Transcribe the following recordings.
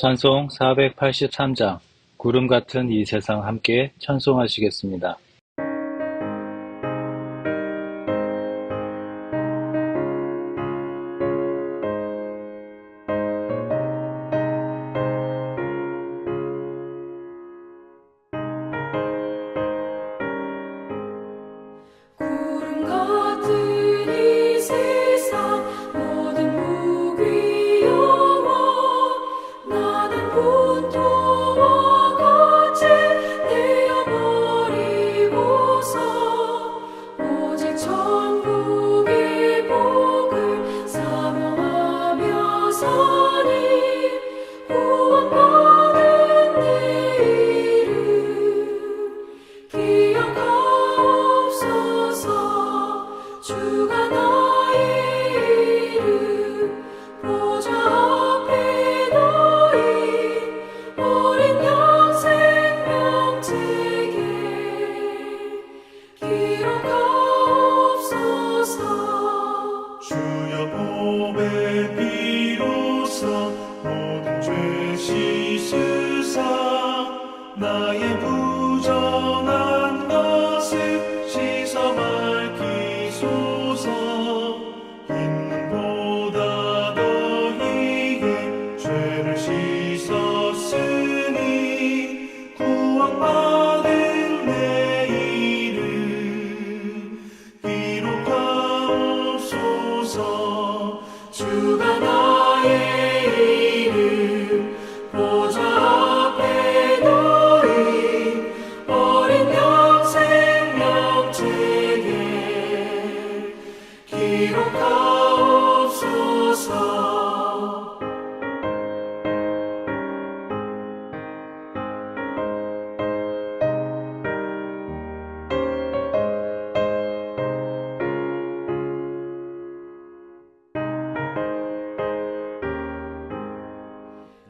찬송 483장 구름 같은 이 세상 함께 찬송하시겠습니다. 구름 같은 이 세상 모든 무기여워 나는 본토와 같이 되어버리고서 오직 천국의 복을 사모하며 서니 구원받은 내 이름 기억하옵소서. 주가 나의 이름 보좌 앞에 놓인 어린 양 생명책에 기록하옵소서. 주여 보배 비로소 모든 죄 씻으사 나의 부정한 것을 씻어 밝히소서. 흰눈보다 더히게 죄를 씻었으니 구원받은 내 이름 기록하옵소서. 주가 나의 이름 보좌 앞에 놓인 어린 양 생명책에 기록하옵소서.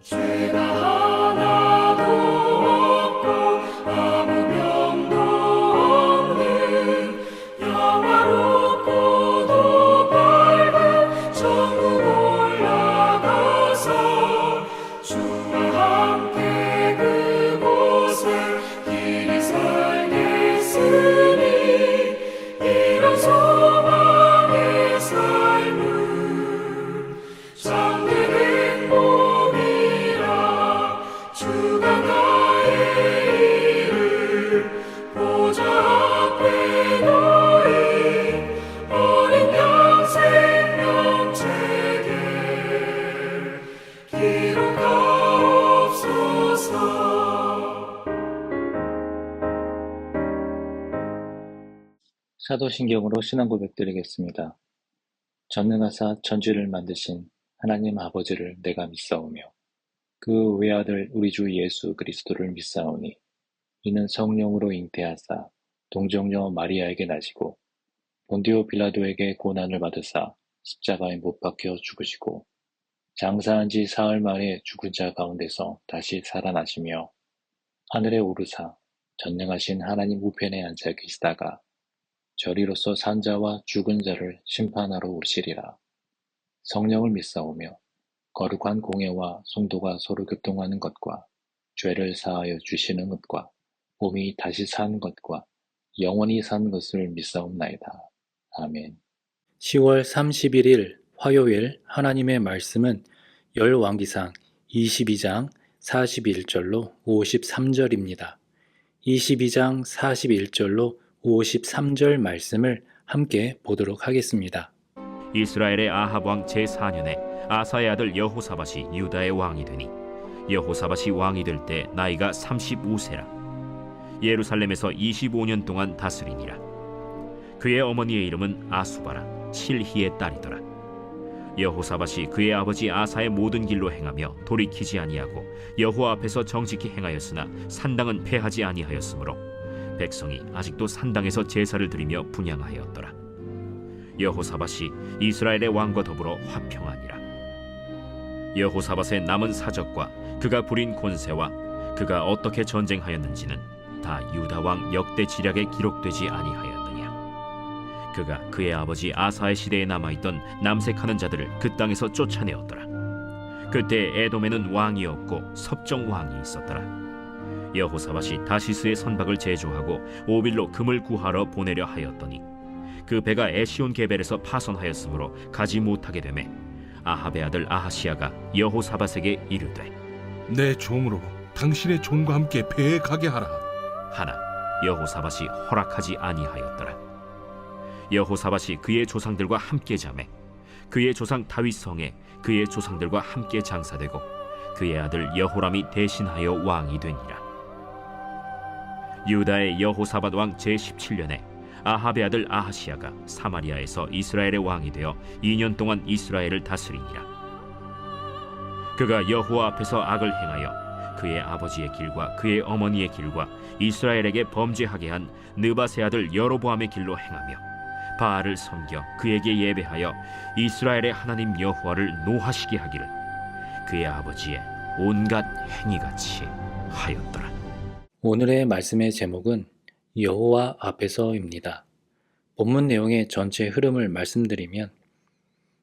죄가 하나도 없고 아무 병도 없는 영화롭고도 밝은 천국 올라가서 주와 함께 그곳에 길이 살겠으니 이런 소망의 삶은 참된 행복이라. 주가 나의 이름 보좌 앞에 놓인 어린 양 생명책에 기록하옵소서. 사도신경으로 신앙 고백드리겠습니다. 전능하사 천지를 만드신 하나님 아버지를 내가 믿사오며 그 외아들 우리 주 예수 그리스도를 믿사오니 이는 성령으로 잉태하사 동정녀 마리아에게 나시고 본디오 빌라도에게 고난을 받으사 십자가에 못 박혀 죽으시고 장사한 지 사흘 만에 죽은 자 가운데서 다시 살아나시며 하늘에 오르사 전능하신 하나님 우편에 앉아 계시다가 저리로서 산 자와 죽은 자를 심판하러 오시리라. 성령을 믿사오며 거룩한 공예와 성도가 서로 교통하는 것과 죄를 사하여 주시는 것과 몸이 다시 산 것과 영원히 산 것을 믿사옵나이다. 아멘. 10월 31일 화요일 하나님의 말씀은 열왕기상 22장 41절로 53절입니다. 22장 41절로 53절 말씀을 함께 보도록 하겠습니다. 이스라엘의 아합 왕 제4년에 아사의 아들 여호사밧이 유다의 왕이 되니 여호사밧이 왕이 될 때 나이가 35세라. 예루살렘에서 25년 동안 다스리니라. 그의 어머니의 이름은 아수바라 실히의 딸이더라. 여호사밧이 그의 아버지 아사의 모든 길로 행하며 돌이키지 아니하고 여호와 앞에서 정직히 행하였으나 산당은 패하지 아니하였으므로 백성이 아직도 산당에서 제사를 드리며 분향하였더라. 여호사밧이 이스라엘의 왕과 더불어 화평하니라. 여호사밧의 남은 사적과 그가 부린 권세와 그가 어떻게 전쟁하였는지는 다 유다 왕 역대 지략에 기록되지 아니하였느냐. 그가 그의 아버지 아사의 시대에 남아있던 남색하는 자들을 그 땅에서 쫓아내었더라. 그때 에돔에는 왕이 없고 섭정 왕이 있었더라. 여호사밧이 다시스의 선박을 제조하고 오빌로 금을 구하러 보내려 하였더니 그 배가 에시온 게벨에서 파손하였으므로 가지 못하게 되매 아합의 아들 아하시야가 여호사밧에게 이르되 내 종으로 당신의 종과 함께 배에 가게 하라. 하나 여호사밧이 허락하지 아니하였더라. 여호사밧이 그의 조상들과 함께 자매 그의 조상 다윗 성에 그의 조상들과 함께 장사되고 그의 아들 여호람이 대신하여 왕이 되니라. 유다의 여호사밧 왕 제17년에 아합의 아들 아하시야가 사마리아에서 이스라엘의 왕이 되어 2년 동안 이스라엘을 다스리니라. 그가 여호와 앞에서 악을 행하여 그의 아버지의 길과 그의 어머니의 길과 이스라엘에게 범죄하게 한 느밧의 아들 여로보암의 길로 행하며 바알을 섬겨 그에게 예배하여 이스라엘의 하나님 여호와를 노하시게 하기를 그의 아버지의 온갖 행위같이 하였더라. 오늘의 말씀의 제목은 여호와 앞에서입니다. 본문 내용의 전체 흐름을 말씀드리면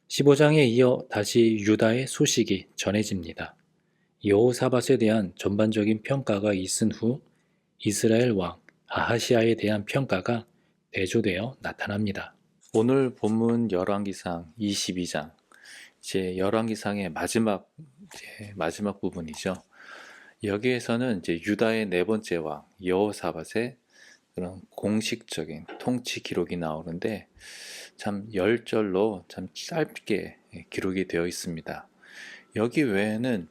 15장에 이어 다시 유다의 소식이 전해집니다. 여호사밧에 대한 전반적인 평가가 있은 후 이스라엘 왕 아하시야에 대한 평가가 대조되어 나타납니다. 오늘 본문 열왕기상 22장, 이제 열왕기상의 마지막 부분이죠. 여기에서는 이제 유다의 네 번째 왕 여호사밧의 그런 공식적인 통치 기록이 나오는데 참 10절로 참 짧게 기록이 되어 있습니다. 여기 외에는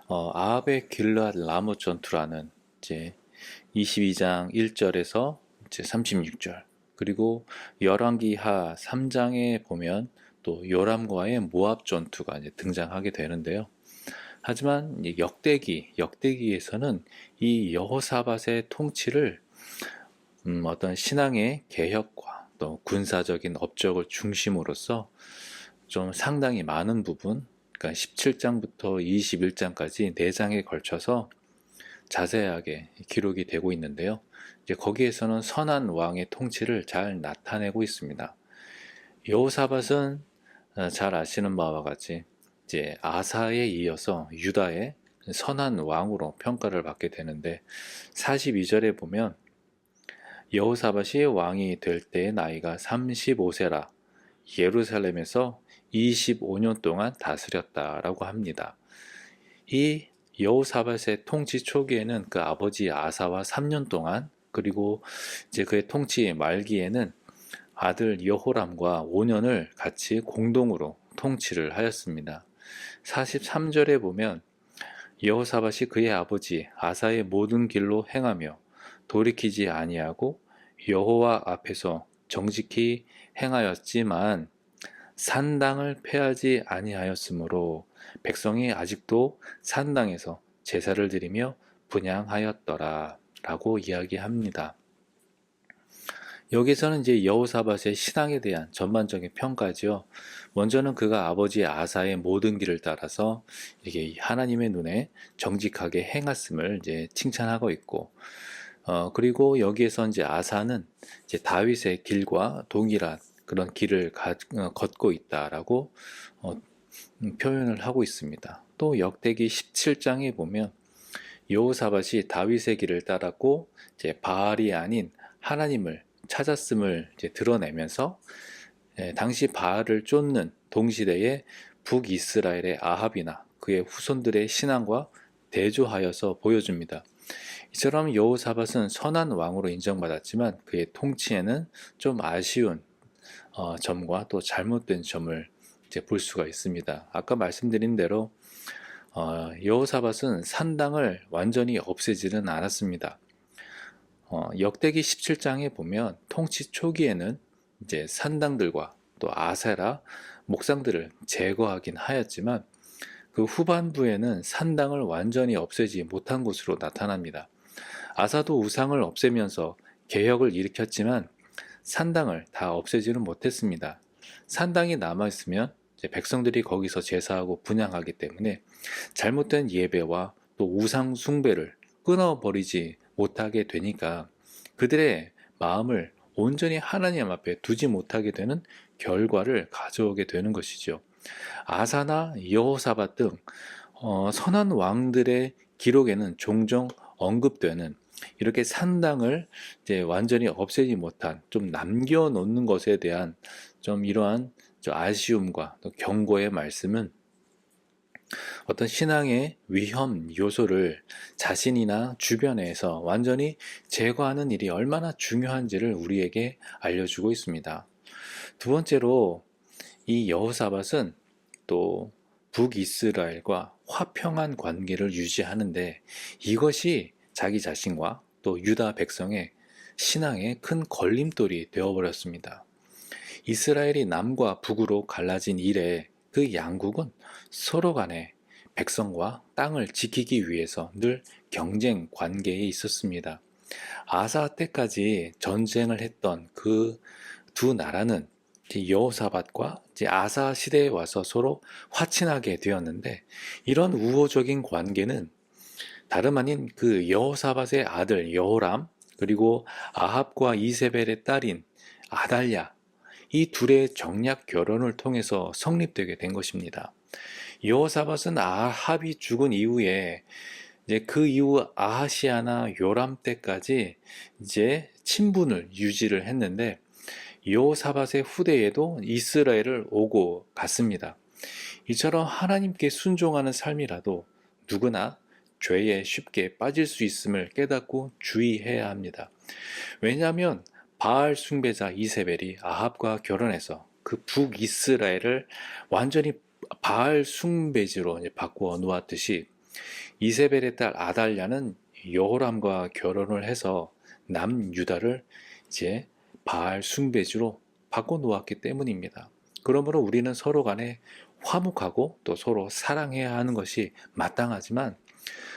아합의 길르앗 라못 전투라는 이제 22장 1절에서 이제 36절, 그리고 열왕기하 3장에 보면 또 요람과의 모압 전투가 이제 등장하게 되는데요. 하지만 역대기에서는 이 여호사밧의 통치를 어떤 신앙의 개혁과 또 군사적인 업적을 중심으로써 좀 상당히 많은 부분, 그러니까 17장부터 21장까지 4장에 걸쳐서 자세하게 기록이 되고 있는데요. 이제 거기에서는 선한 왕의 통치를 잘 나타내고 있습니다. 여호사밧은 잘 아시는 바와 같이 이제 아사에 이어서 유다의 선한 왕으로 평가를 받게 되는데 42절에 보면 여호사밧이 왕이 될 때의 나이가 35세라 예루살렘에서 25년 동안 다스렸다라고 합니다. 이 여호사밧의 통치 초기에는 그 아버지 아사와 3년 동안, 그리고 이제 그의 통치 말기에는 아들 여호람과 5년을 같이 공동으로 통치를 하였습니다. 43절에 보면 여호사밧이 그의 아버지 아사의 모든 길로 행하며 돌이키지 아니하고 여호와 앞에서 정직히 행하였지만 산당을 폐하지 아니하였으므로 백성이 아직도 산당에서 제사를 드리며 분향하였더라 라고 이야기합니다. 여기서는 이제 여호사밧의 신앙에 대한 전반적인 평가죠. 먼저는 그가 아버지 아사의 모든 길을 따라서 이렇게 하나님의 눈에 정직하게 행했음을 이제 칭찬하고 있고, 그리고 여기에서 이제 아사는 이제 다윗의 길과 동일한 그런 길을 걷고 있다라고 표현을 하고 있습니다. 또 역대기 17장에 보면 여호사밧이 다윗의 길을 따랐고 이제 바알이 아닌 하나님을 찾았음을 이제 드러내면서 당시 바알을 쫓는 동시대의 북이스라엘의 아합이나 그의 후손들의 신앙과 대조하여서 보여줍니다. 이처럼 여호사밧은 선한 왕으로 인정받았지만 그의 통치에는 좀 아쉬운 점과 또 잘못된 점을 이제 볼 수가 있습니다. 아까 말씀드린 대로 여호사밧은 산당을 완전히 없애지는 않았습니다. 역대기 17장에 보면 통치 초기에는 이제 산당들과 또 아세라 목상들을 제거하긴 하였지만 그 후반부에는 산당을 완전히 없애지 못한 것으로 나타납니다. 아사도 우상을 없애면서 개혁을 일으켰지만 산당을 다 없애지는 못했습니다. 산당이 남아있으면 이제 백성들이 거기서 제사하고 분향하기 때문에 잘못된 예배와 또 우상 숭배를 끊어버리지 못하게 되니까 그들의 마음을 온전히 하나님 앞에 두지 못하게 되는 결과를 가져오게 되는 것이죠. 아사나 여호사밧 등 선한 왕들의 기록에는 종종 언급되는 이렇게 산당을 이제 완전히 없애지 못한 좀 남겨놓는 것에 대한 좀 이러한 좀 아쉬움과 또 경고의 말씀은 어떤 신앙의 위험 요소를 자신이나 주변에서 완전히 제거하는 일이 얼마나 중요한지를 우리에게 알려주고 있습니다. 두 번째로 이 여호사밧은 또 북이스라엘과 화평한 관계를 유지하는데 이것이 자기 자신과 또 유다 백성의 신앙의 큰 걸림돌이 되어버렸습니다. 이스라엘이 남과 북으로 갈라진 이래 그 양국은 서로 간에 백성과 땅을 지키기 위해서 늘 경쟁 관계에 있었습니다. 아사 때까지 전쟁을 했던 그 두 나라는 여호사밧과 아사 시대에 와서 서로 화친하게 되었는데 이런 우호적인 관계는 다름 아닌 그 여호사밧의 아들 여호람 그리고 아합과 이세벨의 딸인 아달랴 이 둘의 정략 결혼을 통해서 성립되게 된 것입니다. 여호사밧은 아합이 죽은 이후에 이제 그 이후 아하시아나 요람 때까지 이제 친분을 유지를 했는데 여호사밧의 후대에도 이스라엘을 오고 갔습니다. 이처럼 하나님께 순종하는 삶이라도 누구나 죄에 쉽게 빠질 수 있음을 깨닫고 주의해야 합니다. 왜냐하면 바알 숭배자 이세벨이 아합과 결혼해서 그 북이스라엘을 완전히 바알 숭배지로 바꾸어 놓았듯이 이세벨의 딸 아달랴는 여호람과 결혼을 해서 남유다를 이제 바알 숭배지로 바꿔 놓았기 때문입니다. 그러므로 우리는 서로 간에 화목하고 또 서로 사랑해야 하는 것이 마땅하지만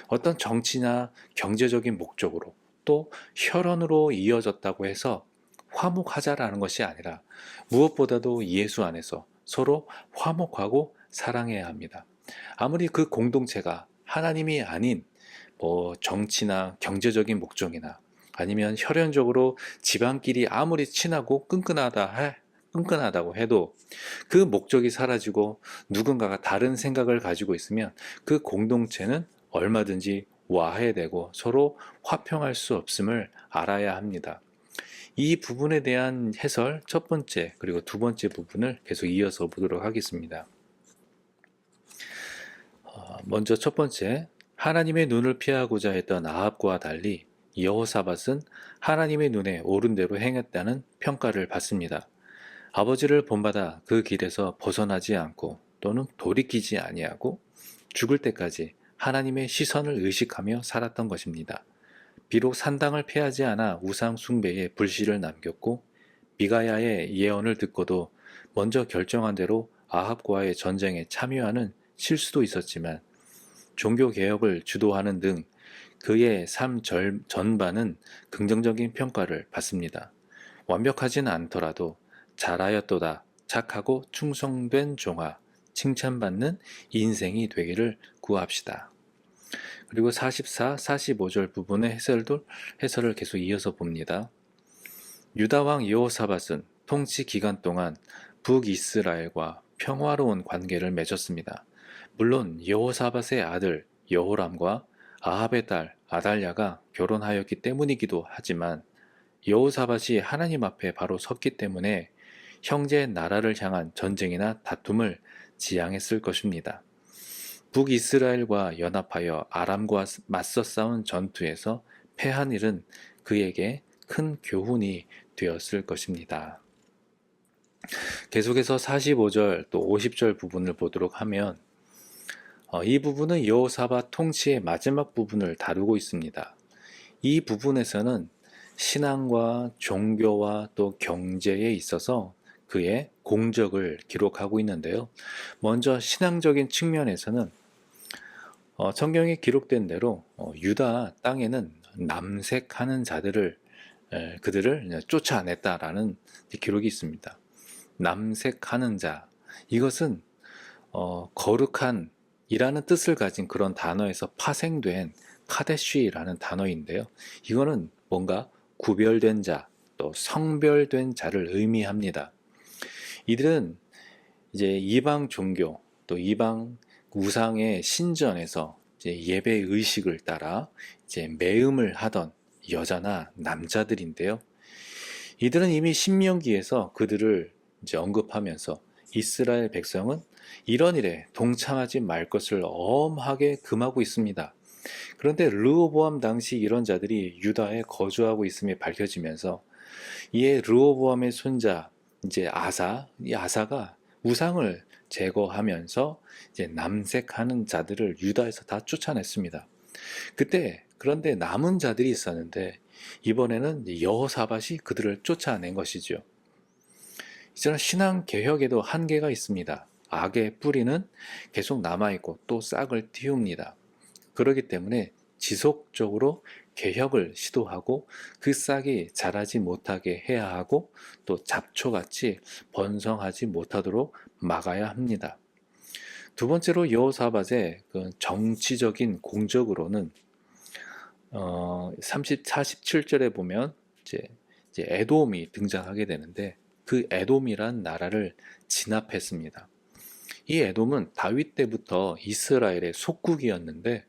어떤 정치나 경제적인 목적으로 또 혈연으로 이어졌다고 해서 화목하자라는 것이 아니라 무엇보다도 예수 안에서 서로 화목하고 사랑해야 합니다. 아무리 그 공동체가 하나님이 아닌 정치나 경제적인 목적이나 아니면 혈연적으로 집안끼리 아무리 친하고 끈끈하다고 해도 그 목적이 사라지고 누군가가 다른 생각을 가지고 있으면 그 공동체는 얼마든지 와해되고 서로 화평할 수 없음을 알아야 합니다. 이 부분에 대한 해설 첫 번째 그리고 두 번째 부분을 계속 이어서 보도록 하겠습니다. 먼저 첫 번째, 하나님의 눈을 피하고자 했던 아합과 달리 여호사밧은 하나님의 눈에 옳은 대로 행했다는 평가를 받습니다. 아버지를 본받아 그 길에서 벗어나지 않고 또는 돌이키지 아니하고 죽을 때까지 하나님의 시선을 의식하며 살았던 것입니다. 비록 산당을 폐하지 않아 우상 숭배에 불씨를 남겼고 미가야의 예언을 듣고도 먼저 결정한 대로 아합과의 전쟁에 참여하는 실수도 있었지만 종교개혁을 주도하는 등 그의 삶 전반은 긍정적인 평가를 받습니다. 완벽하진 않더라도 잘하였도다, 착하고 충성된 종아, 칭찬받는 인생이 되기를 구합시다. 그리고 44, 45절 부분의 해설을 계속 이어서 봅니다. 유다왕 여호사밧은 통치 기간 동안 북이스라엘과 평화로운 관계를 맺었습니다. 물론 여호사밧의 아들 여호람과 아합의 딸 아달랴가 결혼하였기 때문이기도 하지만 여호사밧이 하나님 앞에 바로 섰기 때문에 형제 나라를 향한 전쟁이나 다툼을 지양했을 것입니다. 북이스라엘과 연합하여 아람과 맞서 싸운 전투에서 패한 일은 그에게 큰 교훈이 되었을 것입니다. 계속해서 45절 또 50절 부분을 보도록 하면 이 부분은 여호사밧 통치의 마지막 부분을 다루고 있습니다. 이 부분에서는 신앙과 종교와 또 경제에 있어서 그의 공적을 기록하고 있는데요. 먼저 신앙적인 측면에서는 성경에 기록된 대로 유다 땅에는 남색하는 그들을 쫓아냈다라는 기록이 있습니다. 남색하는 자, 이것은 거룩한 이라는 뜻을 가진 그런 단어에서 파생된 카데쉬라는 단어인데요. 이거는 뭔가 구별된 자, 또 성별된 자를 의미합니다. 이들은 이제 이방 종교 또 이방 우상의 신전에서 이제 예배 의식을 따라 이제 매음을 하던 여자나 남자들인데요. 이들은 이미 신명기에서 그들을 이제 언급하면서 이스라엘 백성은 이런 일에 동참하지 말 것을 엄하게 금하고 있습니다. 그런데 르호보암 당시 이런 자들이 유다에 거주하고 있음이 밝혀지면서 이에 르호보암의 손자 이제 이 아사가 우상을 제거하면서 이제 남색하는 자들을 유다에서 다 쫓아냈습니다. 그런데 남은 자들이 있었는데 이번에는 여호사밧이 그들을 쫓아낸 것이죠. 이처럼 신앙 개혁에도 한계가 있습니다. 악의 뿌리는 계속 남아있고 또 싹을 틔웁니다. 그렇기 때문에 지속적으로 개혁을 시도하고 그 싹이 자라지 못하게 해야 하고 또 잡초같이 번성하지 못하도록 막아야 합니다. 두 번째로 여호사밧의 그 정치적인 공적으로는 47절에 보면 이제 에돔이 등장하게 되는데 그 에돔이란 나라를 진압했습니다. 이 에돔은 다윗 때부터 이스라엘의 속국이었는데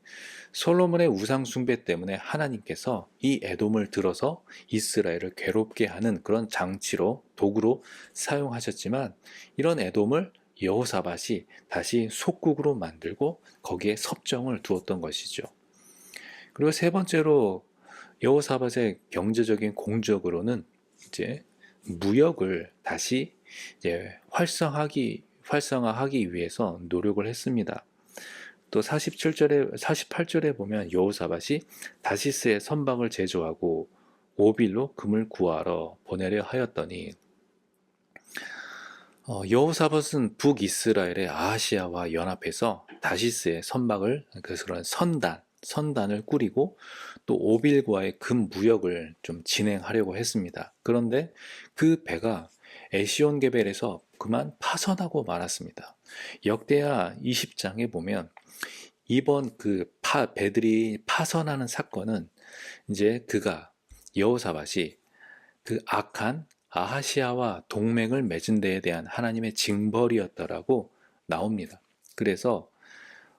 솔로몬의 우상 숭배 때문에 하나님께서 이 에돔을 들어서 이스라엘을 괴롭게 하는 그런 장치로 도구로 사용하셨지만 이런 에돔을 여호사밧이 다시 속국으로 만들고 거기에 섭정을 두었던 것이죠. 그리고 세 번째로 여호사밧의 경제적인 공적으로는 이제 무역을 다시 이제 활성화하기 위해서 노력을 했습니다. 또 48절에 보면 여호사밧이 다시스의 선박을 제조하고 오빌로 금을 구하러 보내려 하였더니 여호사밧은 북이스라엘의 아하시아와 연합해서 다시스의 선박을 그런 선단을 꾸리고 또 오빌과의 금 무역을 좀 진행하려고 했습니다. 그런데 그 배가 에시온게벨에서 그만 파선하고 말았습니다. 역대하 20장에 보면 이번 배들이 파선하는 사건은 이제 여호사밧이 그 악한 아하시아와 동맹을 맺은 데에 대한 하나님의 징벌이었다라고 나옵니다. 그래서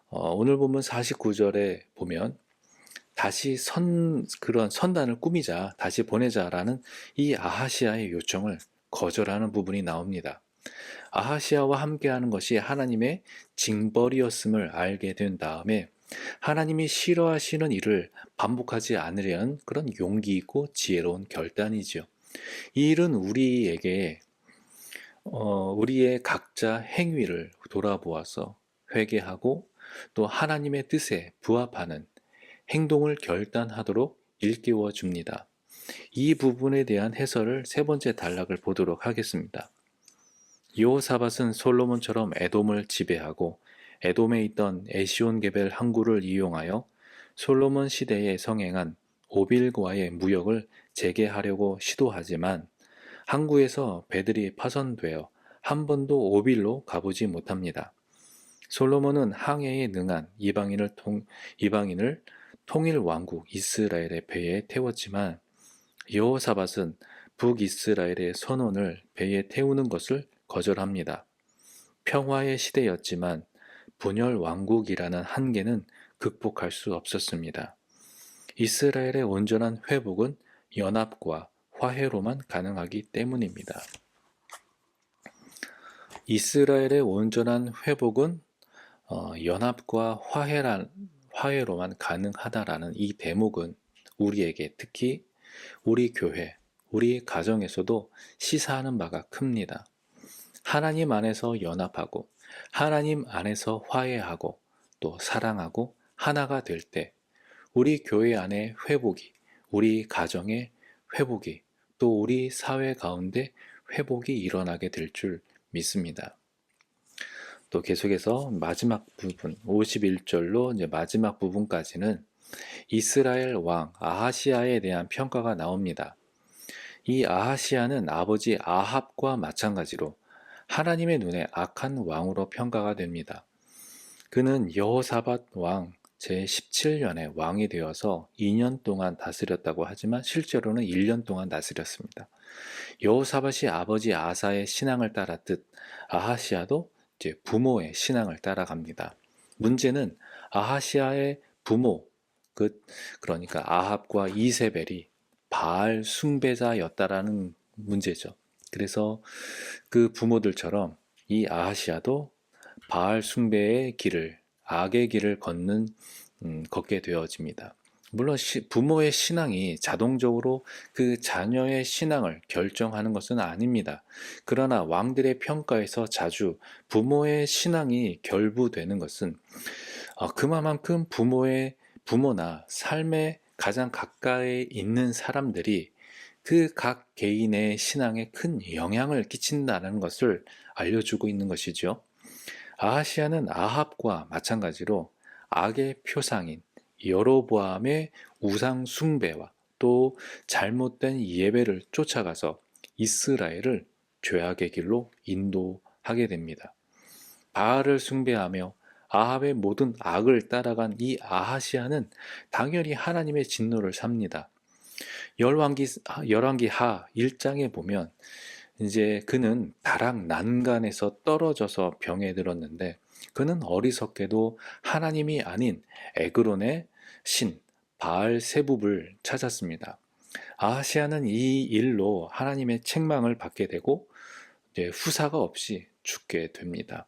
오늘 보면 49절에 보면 다시 그런 선단을 꾸미자, 다시 보내자라는 이 아하시아의 요청을 거절하는 부분이 나옵니다. 아하시아와 함께하는 것이 하나님의 징벌이었음을 알게 된 다음에 하나님이 싫어하시는 일을 반복하지 않으려는 그런 용기 있고 지혜로운 결단이지요. 이 일은 우리의 각자 행위를 돌아보아서 회개하고 또 하나님의 뜻에 부합하는 행동을 결단하도록 일깨워 줍니다. 이 부분에 대한 해설을 세 번째 단락을 보도록 하겠습니다. 여호사밧은 솔로몬처럼 에돔을 지배하고 에돔에 있던 에시온게벨 항구를 이용하여 솔로몬 시대에 성행한 오빌과의 무역을 재개하려고 시도하지만 항구에서 배들이 파손되어 한 번도 오빌로 가보지 못합니다. 솔로몬은 항해에 능한 이방인을 통일 왕국 이스라엘의 배에 태웠지만 여호사밧은 북이스라엘의 선원을 배에 태우는 것을 거절합니다. 평화의 시대였지만 분열 왕국이라는 한계는 극복할 수 없었습니다. 이스라엘의 온전한 회복은 연합과 화해로만 가능하기 때문입니다. 이스라엘의 온전한 회복은 연합과 화해로만 가능하다라는 이 대목은 우리에게 특히 우리 교회, 우리 가정에서도 시사하는 바가 큽니다. 하나님 안에서 연합하고 하나님 안에서 화해하고 또 사랑하고 하나가 될 때 우리 교회 안의 회복이, 우리 가정의 회복이, 또 우리 사회 가운데 회복이 일어나게 될 줄 믿습니다. 또 계속해서 마지막 부분 51절로 이제 마지막 부분까지는 이스라엘 왕 아하시아에 대한 평가가 나옵니다. 이 아하시아는 아버지 아합과 마찬가지로 하나님의 눈에 악한 왕으로 평가가 됩니다. 그는 여호사밧 왕 제17년에 왕이 되어서 2년 동안 다스렸다고 하지만 실제로는 1년 동안 다스렸습니다. 여호사밧이 아버지 아사의 신앙을 따랐듯 아하시아도 이제 부모의 신앙을 따라갑니다. 문제는 아하시아의 부모, 그러니까 아합과 이세벨이 바알 숭배자였다라는 문제죠. 그래서 그 부모들처럼 이 아하시아도 바알 숭배의 길을, 악의 길을 걷게 되어집니다. 물론 부모의 신앙이 자동적으로 그 자녀의 신앙을 결정하는 것은 아닙니다. 그러나 왕들의 평가에서 자주 부모의 신앙이 결부되는 것은 그만큼 부모나 삶에 가장 가까이 있는 사람들이 그 각 개인의 신앙에 큰 영향을 끼친다는 것을 알려주고 있는 것이죠. 아하시아는 아합과 마찬가지로 악의 표상인 여로보암의 우상 숭배와 또 잘못된 예배를 쫓아가서 이스라엘을 죄악의 길로 인도하게 됩니다. 바알을 숭배하며 아합의 모든 악을 따라간 이 아하시아는 당연히 하나님의 진노를 삽니다. 열왕기 하 1장에 보면 이제 그는 다락 난간에서 떨어져서 병에 들었는데 그는 어리석게도 하나님이 아닌 에그론의 신 바알세붑을 찾았습니다. 아하시아는 이 일로 하나님의 책망을 받게 되고 이제 후사가 없이 죽게 됩니다.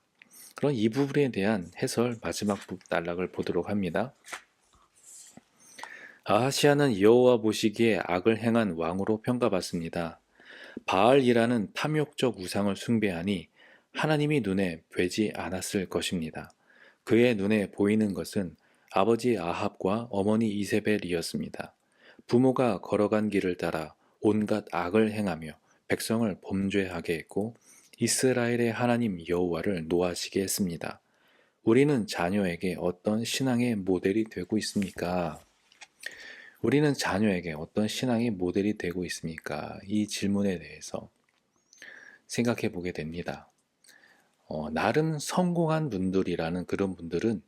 그럼 이 부분에 대한 해설 마지막 단락을 보도록 합니다. 아하시아는 여호와 보시기에 악을 행한 왕으로 평가받습니다. 바알이라는 탐욕적 우상을 숭배하니 하나님이 눈에 뵈지 않았을 것입니다. 그의 눈에 보이는 것은 아버지 아합과 어머니 이세벨이었습니다. 부모가 걸어간 길을 따라 온갖 악을 행하며 백성을 범죄하게 했고 이스라엘의 하나님 여호와를 노하시게 했습니다. 우리는 자녀에게 어떤 신앙의 모델이 되고 있습니까? 우리는 자녀에게 어떤 신앙의 모델이 되고 있습니까? 이 질문에 대해서 생각해 보게 됩니다. 나름 성공한 분들이라는 그런 분들은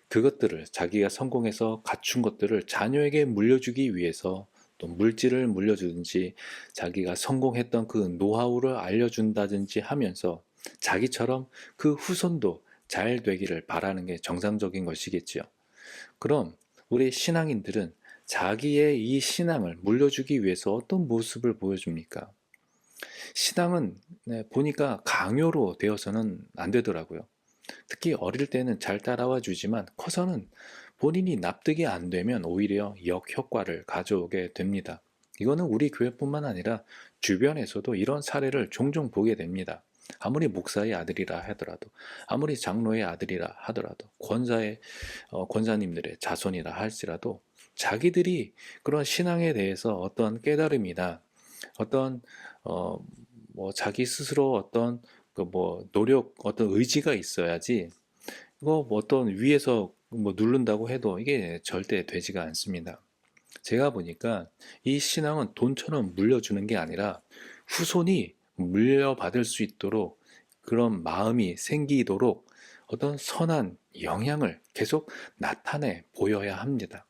그것들을 자기가 성공해서 갖춘 것들을 자녀에게 물려주기 위해서 또 물질을 물려주든지 자기가 성공했던 그 노하우를 알려준다든지 하면서 자기처럼 그 후손도 잘 되기를 바라는 게 정상적인 것이겠지요. 그럼 우리 신앙인들은 자기의 이 신앙을 물려주기 위해서 어떤 모습을 보여줍니까? 신앙은 보니까 강요로 되어서는 안 되더라고요. 특히 어릴 때는 잘 따라와 주지만 커서는 본인이 납득이 안 되면 오히려 역효과를 가져오게 됩니다. 이거는 우리 교회뿐만 아니라 주변에서도 이런 사례를 종종 보게 됩니다. 아무리 목사의 아들이라 하더라도, 아무리 장로의 아들이라 하더라도, 권사님들의 자손이라 할지라도 자기들이 그런 신앙에 대해서 어떤 깨달음이나 어떤 자기 스스로 어떤 노력, 어떤 의지가 있어야지 이거 어떤 위에서 누른다고 해도 이게 절대 되지가 않습니다. 제가 보니까 이 신앙은 돈처럼 물려주는 게 아니라 후손이 물려받을 수 있도록 그런 마음이 생기도록 어떤 선한 영향을 계속 나타내 보여야 합니다.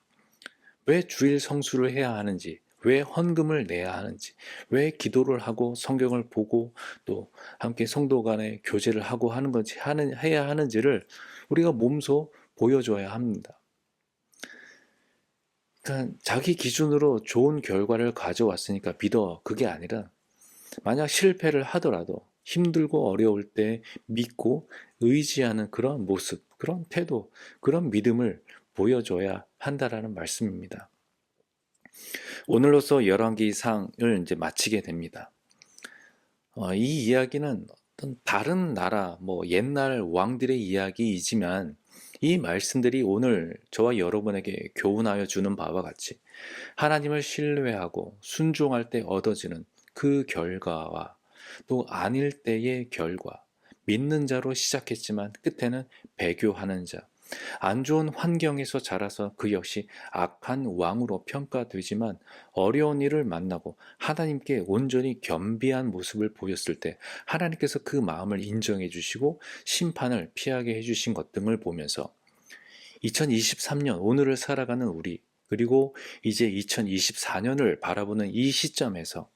왜 주일 성수를 해야 하는지, 왜 헌금을 내야 하는지, 왜 기도를 하고 성경을 보고 또 함께 성도 간에 교제를 하고 해야 하는지를 우리가 몸소 보여줘야 합니다. 그러니까 자기 기준으로 좋은 결과를 가져왔으니까 믿어, 그게 아니라 만약 실패를 하더라도 힘들고 어려울 때 믿고 의지하는 그런 모습, 그런 태도, 그런 믿음을 보여줘야 한다라는 말씀입니다. 오늘로써 열왕기상을 이제 마치게 됩니다. 이 이야기는 어떤 다른 나라, 옛날 왕들의 이야기이지만 이 말씀들이 오늘 저와 여러분에게 교훈하여 주는 바와 같이 하나님을 신뢰하고 순종할 때 얻어지는 그 결과와 또 아닐 때의 결과, 믿는 자로 시작했지만 끝에는 배교하는 자, 안 좋은 환경에서 자라서 그 역시 악한 왕으로 평가되지만 어려운 일을 만나고 하나님께 온전히 겸비한 모습을 보였을 때 하나님께서 그 마음을 인정해 주시고 심판을 피하게 해주신 것 등을 보면서 2023년 오늘을 살아가는 우리, 그리고 이제 2024년을 바라보는 이 시점에서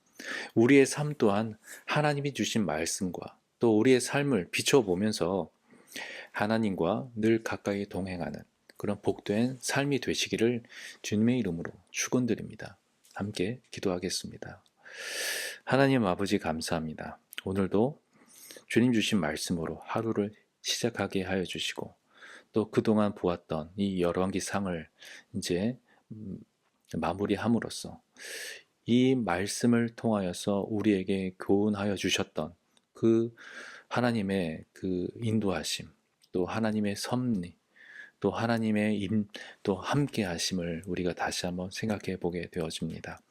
우리의 삶 또한 하나님이 주신 말씀과 또 우리의 삶을 비춰보면서 하나님과 늘 가까이 동행하는 그런 복된 삶이 되시기를 주님의 이름으로 축원드립니다. 함께 기도하겠습니다. 하나님 아버지 감사합니다. 오늘도 주님 주신 말씀으로 하루를 시작하게 하여 주시고 또 그동안 보았던 이 열왕기상을 이제 마무리함으로써 이 말씀을 통하여서 우리에게 교훈하여 주셨던 그 하나님의 그 인도하심, 또 하나님의 섭리, 또 하나님의 또 함께 하심을 우리가 다시 한번 생각해 보게 되어집니다.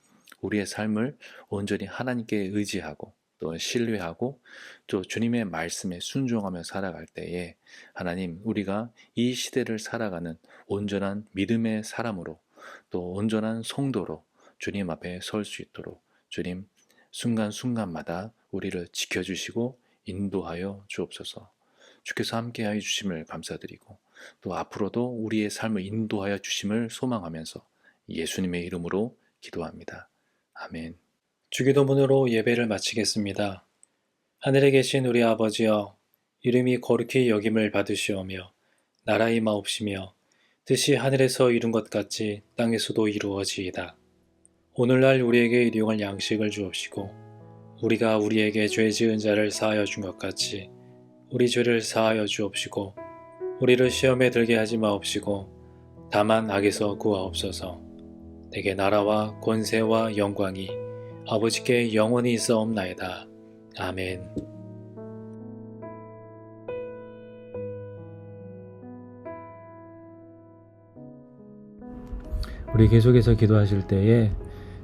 우리의 삶을 온전히 하나님께 의지하고 또 신뢰하고 또 주님의 말씀에 순종하며 살아갈 때에 하나님, 우리가 이 시대를 살아가는 온전한 믿음의 사람으로 또 온전한 성도로 주님 앞에 설 수 있도록 주님 순간순간마다 우리를 지켜주시고 인도하여 주옵소서. 주께서 함께하여 주심을 감사드리고 또 앞으로도 우리의 삶을 인도하여 주심을 소망하면서 예수님의 이름으로 기도합니다. 아멘. 주기도문으로 예배를 마치겠습니다. 하늘에 계신 우리 아버지여, 이름이 거룩히 여김을 받으시오며 나라 임하옵시며 뜻이 하늘에서 이룬 것 같이 땅에서도 이루어지이다. 오늘날 우리에게 일용할 양식을 주옵시고 우리가 우리에게 죄 지은 자를 사하여 준 것 같이 우리 죄를 사하여 주옵시고 우리를 시험에 들게 하지 마옵시고 다만 악에서 구하옵소서. 내게 나라와 권세와 영광이 아버지께 영원히 있사옵나이다. 아멘. 우리 계속해서 기도하실 때에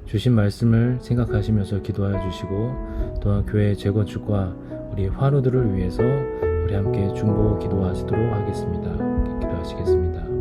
주신 말씀을 생각하시면서 기도하여 주시고 또한 교회 재건축과 우리 환우들을 위해서 우리 함께 중보 기도하시도록 하겠습니다. 기도하시겠습니다.